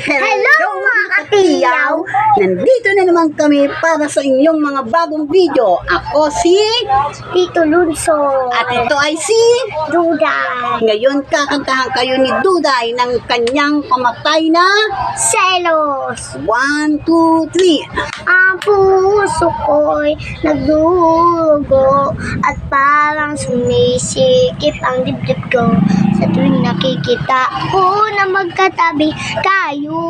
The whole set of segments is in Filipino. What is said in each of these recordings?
Hello mga katiyaw! Nandito na naman kami para sa inyong mga bagong video. Ako si Tito Lunso at ito ay si Duday ngayon kakantahan kayo ni Duday ng kanyang pamatay na Selos. 1, 2, 3. Ang puso ko'y nagdugo at parang sumisikip ang dibdib ko sa tuwing nakikita ko na magkatabi kayo.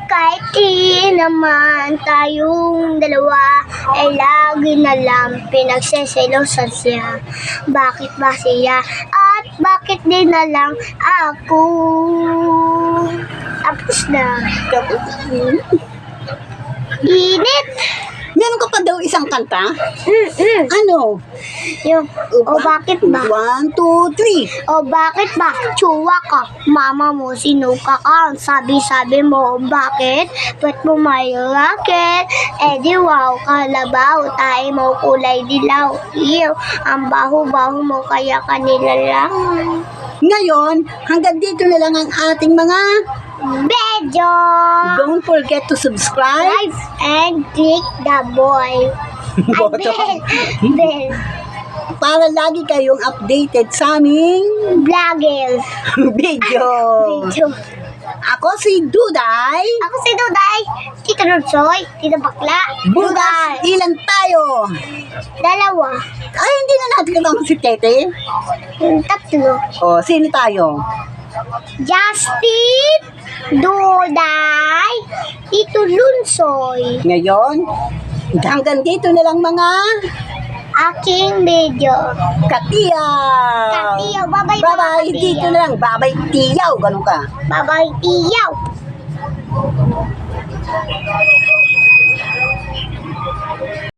Kahit di naman tayong dalawa ay lagi na lang pinagseselosan siya. Bakit ba siya at bakit di na lang ako? Tapos na. Init! Meron ka pa daw isang kanta? Ano? Yung, bakit ba? 1, 2, 3. Bakit ba? Tsuwa ka. Mama mo, sinuka ka. Sabi-sabi mo, bakit? Ba't mo may racket? Di wow, kalabaw. Tayo mo kulay dilaw. Ew, ang baho-baho mo kaya kanila lang. Ngayon, hanggang dito na lang ang ating mga Bejo! don't forget to subscribe. Live and click the boy. Bell. Para lagi kayong updated sa aming Vlogger. video. Video. Ako si Duday. Ako si Duday. Tito Nursoy. Tito Bakla. Bukas, ilan tayo? Dalawa. Ay, hindi na natin kasama si Tete. Tatlo. O, sino tayo? Justin. Duday. Tito Lunsoy. Ngayon, hanggang dito na lang mga Aking video. katiyaw. Katiyaw. Bye-bye, mga Bye-bye. katiyaw. Dito na lang. Bye-bye, tiyaw. Ganun ka. Bye-bye, tiyaw.